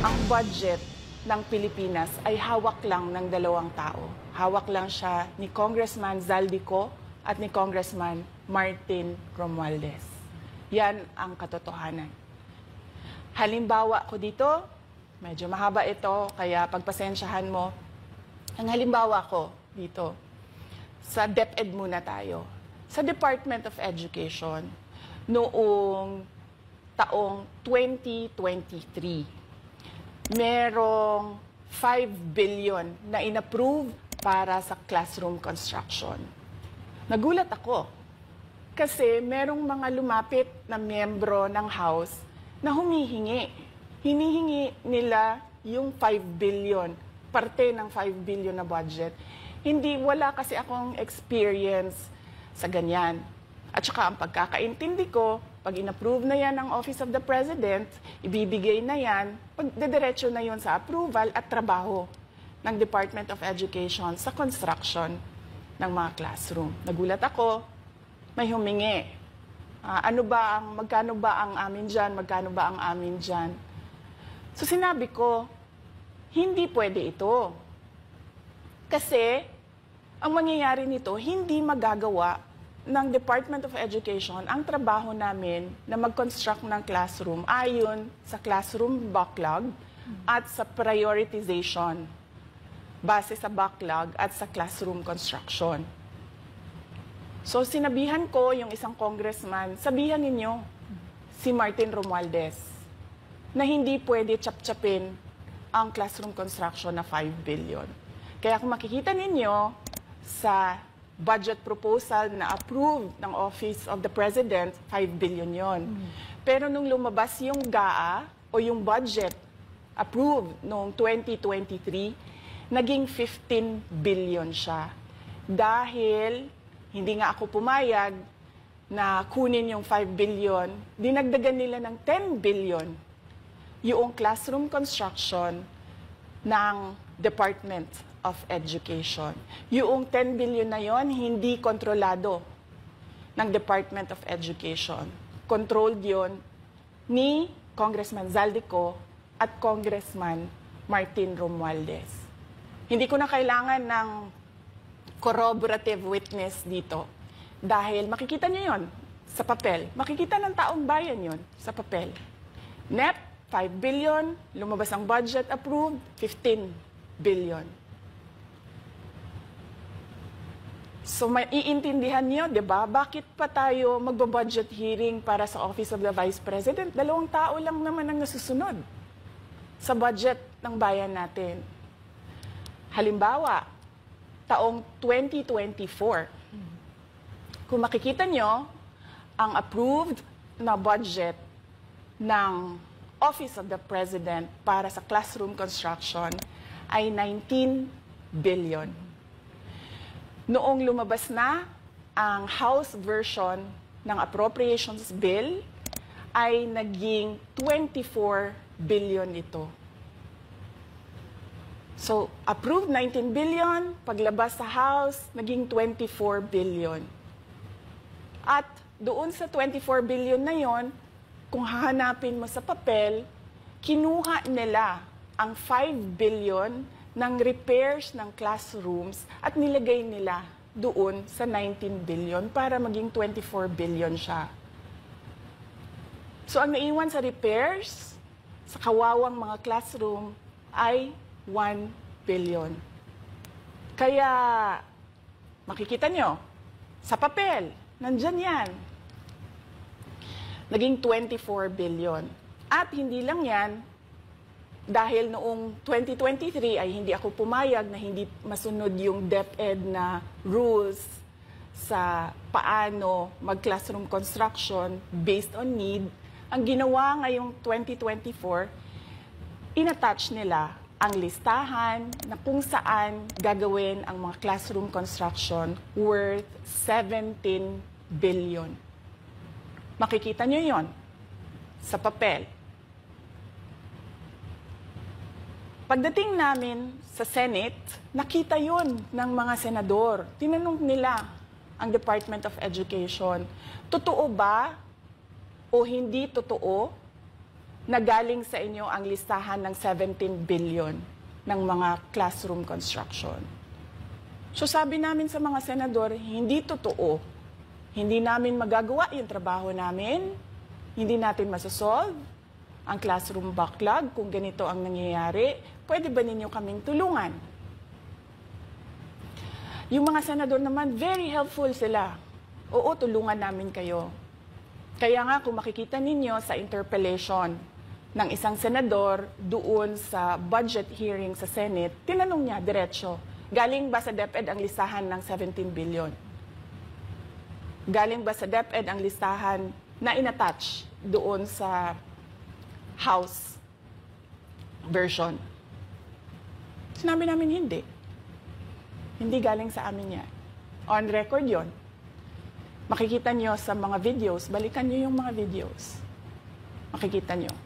ang budget ng Pilipinas ay hawak lang ng dalawang tao. Hawak lang siya ni Congressman Zaldico at ni Congressman Martin Romualdez. Yan ang katotohanan. Halimbawa ko dito, medyo mahaba ito, kaya pagpasensyahan mo. Ang halimbawa ko dito, sa DepEd muna tayo. Sa Department of Education, noong taong 2023, merong 5 billion na inapprove para sa classroom construction. Nagulat ako kasi merong mga lumapit na miyembro ng House na humihingi. Hinihingi nila yung 5 billion, parte ng 5 billion na budget. Wala kasi akong experience sa ganyan. At saka ang pagkakaintindi ko, pag in-approve na yan ng Office of the President, ibibigay na yan, pagdediretso na yun sa approval at trabaho ng Department of Education sa construction ng mga classroom. Nagulat ako, may humingi. Magkano ba ang amin dyan? Magkano ba ang amin dyan? So sinabi ko, hindi pwede ito. Kasi ang mangyayari nito, hindi magagawa ng Department of Education ang trabaho namin na mag-construct ng classroom ayon sa classroom backlog at sa prioritization base sa backlog at sa classroom construction. So sinabihan ko yung isang congressman, sabihan ninyo si Martin Romualdez na hindi pwede chap-chapin ang classroom construction na 5 billion. Kaya kung makikita ninyo sa budget proposal na approved ng Office of the President, 5 billion yon. Pero nung lumabas yung GAA o yung budget approved noong 2023, naging 15 billion siya. Dahil hindi nga ako pumayag na kunin yung 5 billion, dinagdagan nila ng 10 billion yung classroom construction ng Department of Education. Yung 10 billion na yon hindi kontrolado ng Department of Education. Controlled yon ni Congressman Zaldico at Congressman Martin Romualdez. Hindi ko na kailangan ng corroborative witness dito dahil makikita niyo yon sa papel. Makikita ng taong bayan yon sa papel. NEP, 5 billion, lumabas ang budget approved, 15 billion. So maiintindihan niyo, 'di ba? Bakit pa tayo magbo-budget hearing para sa Office of the Vice President? 2 tao lang naman ang nasusunod sa budget ng bayan natin. Halimbawa, taong 2024. Kung makikita niyo, ang approved na budget ng Office of the President para sa classroom construction ay 19 billion. Noong lumabas na ang House version ng Appropriations Bill, ay naging 24 billion ito. So, approved 19 billion, paglabas sa House, naging 24 billion. At doon sa 24 billion na yon, kung hahanapin mo sa papel, kinuha nila ang 5 billion ng repairs ng classrooms at nilagay nila doon sa 19 billion para maging 24 billion siya. So ang naiwan sa repairs, sa kawawang mga classroom, ay 1 billion. Kaya makikita nyo, sa papel, nandyan yan. Naging 24 billion. At hindi lang yan, dahil noong 2023 ay hindi ako pumayag na hindi masunod yung DepEd na rules sa paano mag-classroom construction based on need. Ang ginawa ngayong 2024, inattach nila ang listahan na kung saan gagawin ang mga classroom construction worth 17 billion. Makikita nyo yon sa papel. Pagdating namin sa Senate, nakita yun ng mga senador. Tinanong nila ang Department of Education, totoo ba o hindi totoo na galing sa inyo ang listahan ng 17 billion ng mga classroom construction. So sabi namin sa mga senador, hindi totoo. Hindi namin magagawa yung trabaho namin. Hindi natin masosolve ang classroom backlog kung ganito ang nangyayari. Pwede ba ninyo kaming tulungan? Yung mga senador naman, very helpful sila. Oo, tulungan namin kayo. Kaya nga kung makikita ninyo sa interpellation ng isang senador doon sa budget hearing sa Senate, tinanong niya diretso, galing ba sa DepEd ang listahan ng 17 billion? Galing ba sa DepEd ang listahan na inattach doon sa House version? Sinabi namin hindi. Hindi galing sa amin yan. On record yon. Makikita nyo sa mga videos, balikan nyo yung mga videos. Makikita nyo.